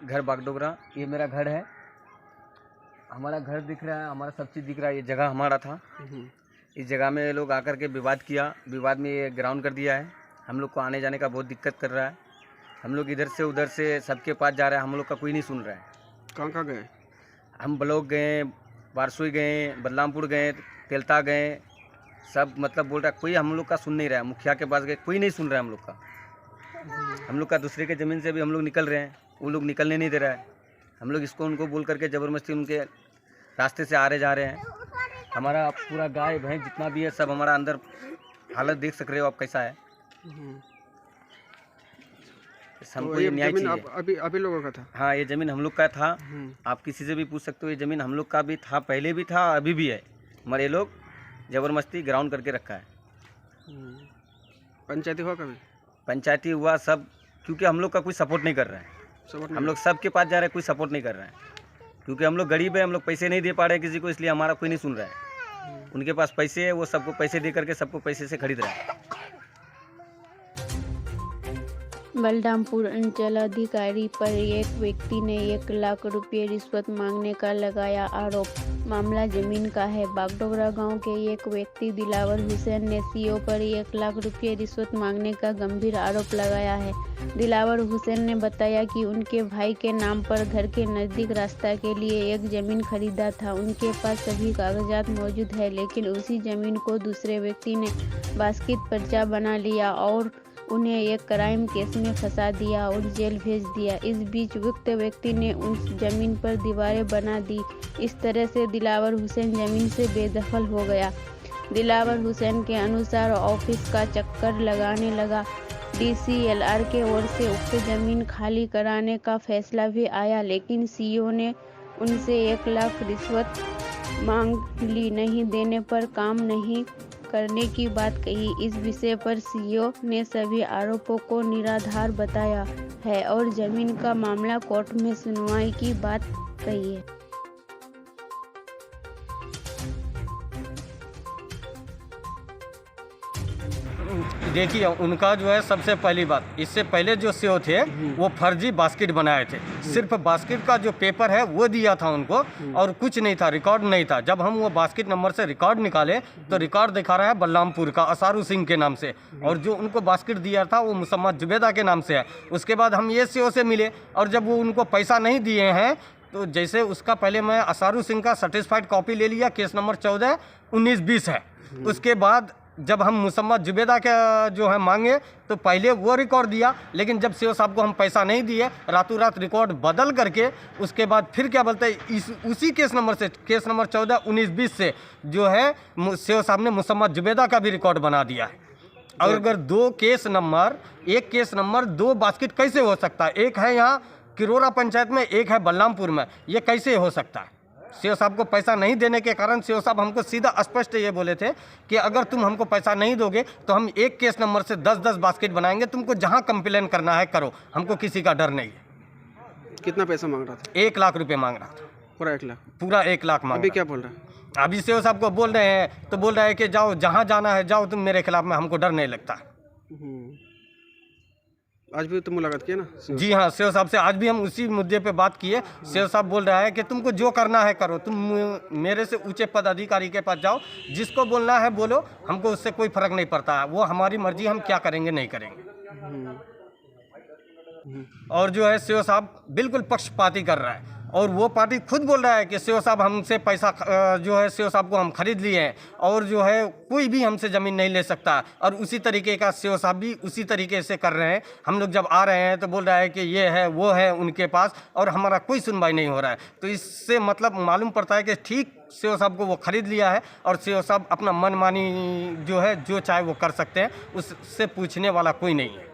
घर बागडोगरा। ये मेरा घर है, हमारा घर दिख रहा है, हमारा सब चीज़ दिख रहा है। ये जगह हमारा था। इस जगह में ये लोग आकर के विवाद किया, विवाद में ये ग्राउंड कर दिया है। हम लोग को आने जाने का बहुत दिक्कत कर रहा है। हम लोग इधर से उधर से सबके पास जा रहे हैं, हम लोग का कोई नहीं सुन रहा है। कहाँ कहाँ गए? हम ब्लॉक गए, बारसोई गए, बदलामपुर गए, तेलता गए, सब मतलब बोल रहा है, कोई हम लोग का सुन नहीं रहा है। मुखिया के पास गए, कोई नहीं सुन रहा है हम लोग का। हम लोग का दूसरे के ज़मीन से भी हम लोग निकल रहे हैं, वो लोग निकलने नहीं दे रहा है। हम लोग इसको उनको बोल करके ज़बरदस्ती उनके रास्ते से आ रहे जा रहे हैं। हमारा पूरा गाय भैंस जितना भी है सब हमारा अंदर हालत देख सक रहे हो आप कैसा है। हमको ये न्याय चाहिए। अभी लोगों का था? हाँ, ये ज़मीन हम लोग का था। आप किसी से भी पूछ सकते हो, ये ज़मीन हम लोग का भी था, पहले भी था, अभी भी है, मगर ये लोग ज़बरदस्ती ग्राउंड करके रखा है। पंचायती हुआ कभी? पंचायती हुआ सब, क्योंकि हम लोग का कोई सपोर्ट नहीं कर रहा है। हम लोग सबके पास जा रहे हैं, कोई सपोर्ट नहीं कर रहा है, क्योंकि हम लोग गरीब है, हम लोग पैसे नहीं दे पा रहे हैं किसी को, इसलिए हमारा कोई नहीं सुन रहा है। उनके पास पैसे है, वो सबको पैसे दे करके सबको पैसे से खरीद रहे हैं। बलरामपुर अंचलाधिकारी पर एक व्यक्ति ने 1 लाख रुपये रिश्वत मांगने का लगाया आरोप। मामला जमीन का है। बागडोगरा गांव के एक व्यक्ति दिलावर हुसैन ने सीओ पर 1 लाख रुपये रिश्वत मांगने का गंभीर आरोप लगाया है। दिलावर हुसैन ने बताया कि उनके भाई के नाम पर घर के नज़दीक रास्ता के लिए एक ज़मीन खरीदा था। उनके पास सभी कागजात मौजूद है, लेकिन उसी ज़मीन को दूसरे व्यक्ति ने बास्केट पर्चा बना लिया और उन्हें एक क्राइम केस में फंसा दिया और जेल भेज दिया। इस बीच उक्त व्यक्ति ने उस जमीन पर दीवारें बना दी। इस तरह से दिलावर हुसैन जमीन से बेदखल हो गया। दिलावर हुसैन के अनुसार ऑफिस का चक्कर लगाने लगा। DCLR के ओर से उक्त जमीन खाली कराने का फैसला भी आया, लेकिन सीओ ने उनसे 1 लाख रिश्वत मांग ली। नहीं देने पर काम नहीं करने की बात कही। इस विषय पर सीओ ने सभी आरोपों को निराधार बताया है और जमीन का मामला कोर्ट में सुनवाई की बात कही है। देखिए, उनका जो है सबसे पहली बात, इससे पहले जो सीओ थे वो फर्जी बास्केट बनाए थे। सिर्फ बास्केट का जो पेपर है वो दिया था उनको और कुछ नहीं था, रिकॉर्ड नहीं था। जब हम वो बास्केट नंबर से रिकॉर्ड निकाले तो रिकॉर्ड दिखा रहा है बलरामपुर का असारू सिंह के नाम से, और जो उनको बास्केट दिया था वो मुसम्मद जुबेदा के नाम से है। उसके बाद हम ये सीओ से मिले और जब वो उनको पैसा नहीं दिए हैं तो जैसे उसका पहले मैं असारू सिंह का सर्टिफाइड कॉपी ले लिया, केस नंबर 14-19-20 है। उसके बाद जब हम मुसम्मद जुबेदा के जो है मांगे तो पहले वो रिकॉर्ड दिया, लेकिन जब सीओ साहब को हम पैसा नहीं दिए, रातों रात रिकॉर्ड बदल करके उसके बाद फिर क्या बोलते हैं, उसी केस नंबर से, केस नंबर 14-19-20 से जो है सीओ साहब ने मुसम्मद जुबेदा का भी रिकॉर्ड बना दिया है। और अगर 2 केस नंबर, एक केस नंबर 2 बास्केट कैसे हो सकता है? एक है यहाँ किरोरा पंचायत में, एक है बलरामपुर में, ये कैसे हो सकता है? सीओ साहब को पैसा नहीं देने के कारण सीओ साहब हमको सीधा स्पष्ट ये बोले थे कि अगर तुम हमको पैसा नहीं दोगे तो हम एक केस नंबर से 10-10 बास्केट बनाएंगे, तुमको जहां कंप्लेन करना है करो, हमको किसी का डर नहीं है। कितना पैसा मांग रहा था? 1 लाख रुपए मांग रहा था। पूरा 1 लाख? पूरा 1 लाख मांग। अभी क्या बोल रहा है? अभी सीओ साहब को बोल रहे हैं तो बोल रहा है कि जाओ, जहाँ जाना है जाओ, तुम मेरे खिलाफ में, हमको डर नहीं लगता। आज भी तो मुलाकात किया ना? जी हाँ, सीओ साहब से आज भी हम उसी मुद्दे पे बात किए। सीओ साहब बोल रहा है कि तुमको जो करना है करो, तुम मेरे से ऊंचे पदाधिकारी के पास जाओ, जिसको बोलना है बोलो, हमको उससे कोई फर्क नहीं पड़ता है, वो हमारी मर्जी, हम क्या करेंगे नहीं करेंगे। और जो है सीओ साहब बिल्कुल पक्षपाती कर रहा है, और वो पार्टी खुद बोल रहा है कि सीओ साहब हमसे पैसा जो है सीओ साहब को हम खरीद लिए हैं और जो है कोई भी हमसे ज़मीन नहीं ले सकता। और उसी तरीके का सीओ साहब भी उसी तरीके से कर रहे हैं। हम लोग जब आ रहे हैं तो बोल रहा है कि ये है वो है उनके पास, और हमारा कोई सुनवाई नहीं हो रहा है। तो इससे मतलब मालूम पड़ता है कि ठीक सीओ साहब को वो खरीद लिया है और सीओ साहब अपना मनमानी जो है जो चाहे वो कर सकते हैं, उससे पूछने वाला कोई नहीं है।